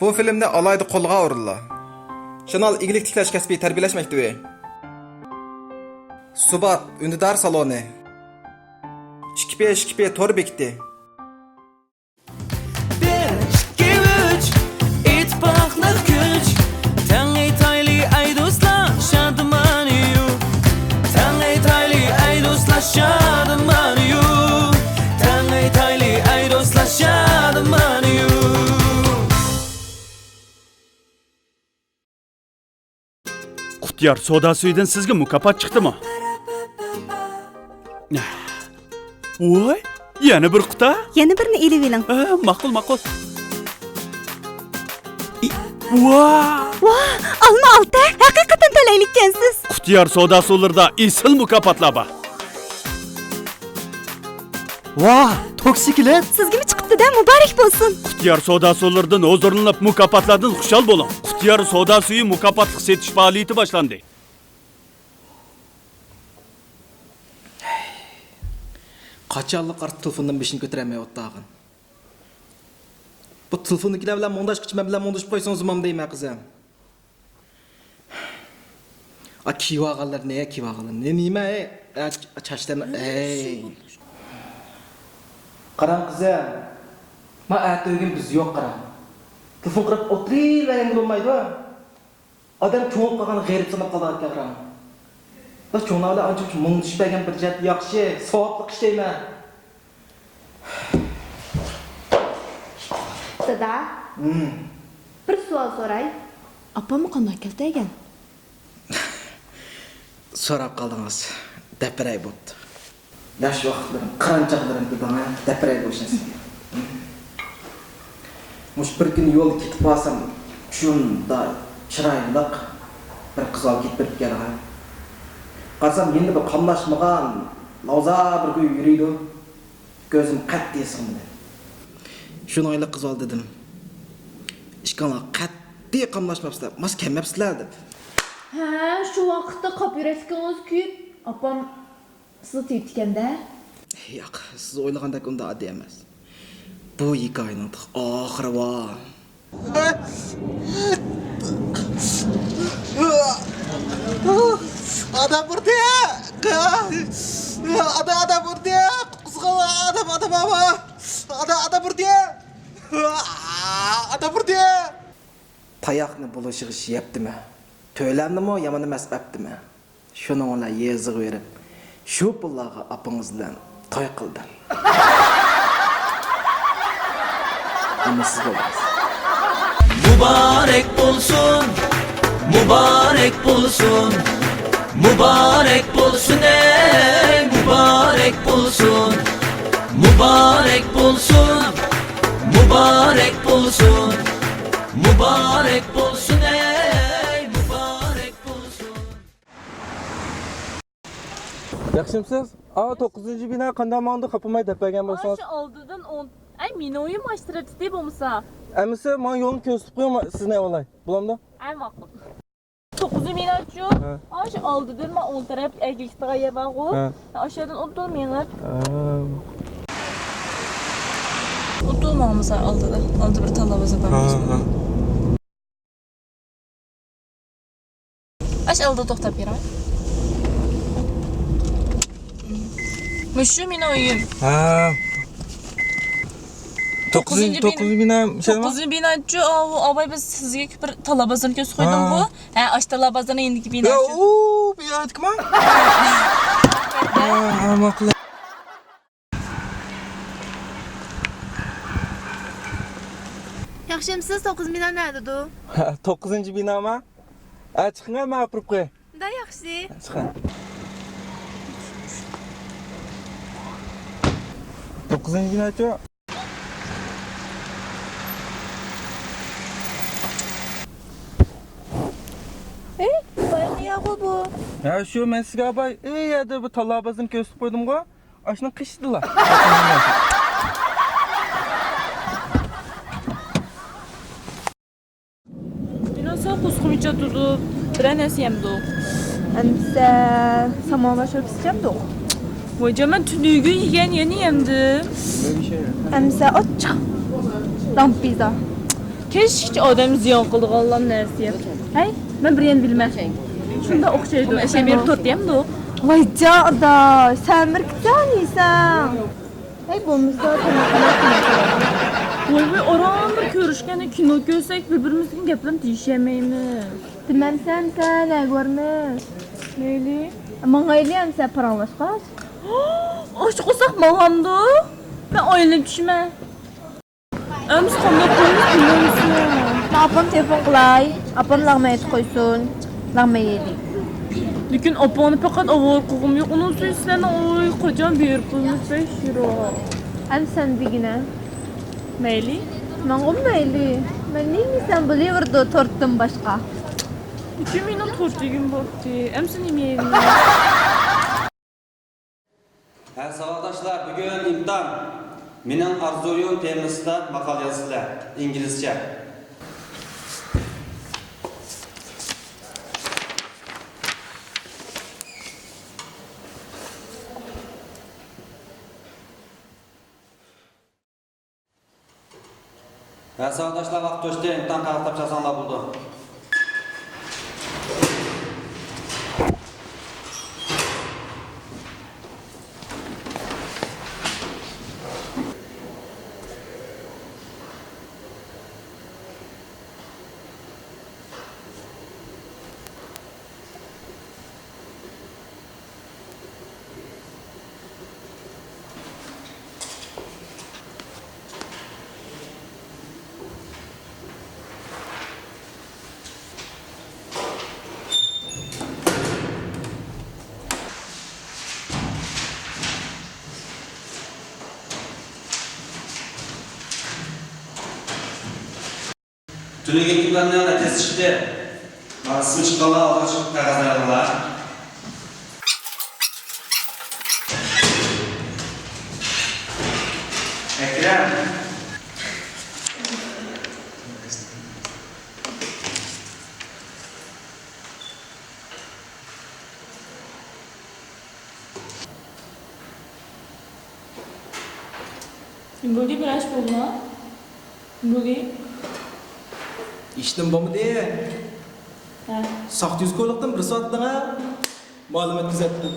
Bu filmde alayda qo'lga urildi. Shinal igilik tiklash kasbiy tarbiyalashmoqda. Subat undidar saloni. 2P tor bekitdi. Qutyar soda suyidan sizga mukofot chiqdimi? Voy, yana bir quta? Yana birini elib eling. Ma'qul. Voy! Olma olta, haqiqatan talaylikkansiz. Qutyar soda suvlarida esil mukofotlar bor. Voh, toksiklet. Sizga mi chiqibdi-da, muborak bo'lsin. Qutyar soda suvlaridan o'zirinlab mukofotlardan xushal bo'ling. Qutyar soda suyi mukofotlik setish faoliyati boshlandi. Qachonliq art telefondan beshini ko'tarmay o'tdag'in. Bu telefonnikilar bilan montaj qilib men bilan montaj qo'ysangiz ham deyman qizim. Kivag'anlar nima chashlarni qarang qizim. Men aytgan biz yo'q qarang. Telefon qilib o'tiravering bo'lmaydi. Odam ko'ngil qolgan g'ayrib sanab qoladi qarang. Biz cho'navlar ancha mung tushmagan bir jat yaxshi, savobli ishlayman. Dada. Bir savol so'ray. Opamni qanday keltirgan? So'rab qoldingiz. Dapiray bo'pti. Yosh vaqtlarim, qaranchaqlarim degani dapiray bo'lsin. Mush bir kun yo'l ketib qolsam, shunda chiroyliq bir qiz olib ketib kelgan. Qarasam endi bir qamlashmagan, loza bir kuy yuriydi. Ko'zim qattiq sig'madi. Shuni o'ylab qiz ol dedim. Ishqonlar qattiq qamlashmabsizlar, mas kelmabsizlar deb. Ha, shu vaqtda kopyuratsiyamiz kuyib, opam sizni tiyibdi-da. Yo'q, siz o'ylagandek unda oddiy emas. Bu hikoyaning oxiri bor. Adam burada. Adam burada. Kızgala adam baba. Adam burada. Adam burada. Tayaqni buluşuq yapdimi? To'ylandimi, yomon emas apdimi? Shuni ola yezig berib, shu pullarga apingiz bilan to'y qildim. Siz bo'lasiz. Mübarek bulsun, mübarek bulsun, mübarek bulsun ey mübarek bulsun, mübarek bulsun, mübarek bulsun, mübarek bulsun ey mübarek bulsun. Yaxshimsiz? 9-bino qanday ma'noda qopmay dapagan bo'lsangiz. Aşı oldudan 10. Ay meni oyum açtırıcı deyip olmasa. Amisi men yo'lni ko'rsatib qo'yaman, sizni olay. Bo'lamda? Ay ma'qul. 9 minutchu. Aşı oldudan men 10 taraf erkekligiga yerman qo'y. Aşağıdan o'tirmaylar. O'tirmamizlar oldida. Oldi bir talabazı var. Aş oldi to'xtab beray. Mushu meni oyim. Ha. 9 binochu obay biz sizga bir talabazini ko'rsatib qo'ydim bu. Ha, ash talabazini endiki binochu. Yo, bu yo'qmi? Ha, ma'qul. Yaxshimsiz, 9 bino nerede-du? 9-binomi? Chiqinglar, men olib qo'yay. Da yaxshi. Chiqing. 9-binochi. Bayqiya bu. Ya shu men sizga boy, yerda bu talabazini ko'rsatib qo'ydim-ku. Ashuni qishdilar. Binosa qo'sqimicha tutup, bir narsa yemdi. Ansa samovar sho'rpisi yemdi. Hoca ben tünügü yiyen yeni yendim. Әмсә açıq. Lampiza. Keşke adam ziyan kıldı Allah'ın neresi. Hey, ben bir yen bilmem. Şunda okşaydım, eşe bir tut diyem de o. Vay cağda, sən bir kitanisən. Hey, bulmuşda Vay oran bir körüşkene kino görsek birbirimizin geplerini değişemeyimiz. Bilməm sən nə görmüş. Neyli? Mənə elə əmsə paranlaşqas. Aşık olsak malamdı. Ben öyle düşme. Ömüz kandak koymuş biliyor musun? Apam telefon qılay. Apam lağmaya qoysun. Lağmaya yedik. Lakin apanı fakat avay kokum yok. Onun süslerine oy kocaman bir koymuş 5 euro. Əm sən diginə. Neyli? Mən olmaylı. Mən neymişsən biliyordu tortdan başqa. 2 milyon tortu gün baktı. Emsin yemeyelim. Ha, savaşdaşlar, bugün imtihan. Mening arzuyum temasida maqol yozdilar, inglizcha. Ha, savaşdaşlar vaqt to'shdi, imtihan qag'izlab chasonlar bo'ldi. Tünük ekiplerine test çıktı. Nasıl çıkalı aldığı çıkıp kağızlarla. Ekrem. Böyle bir aç bulma. Böyle. İşte bu mu diye? Ha. Saht yüz koyuluktan bir saat daha malumat düzelttim.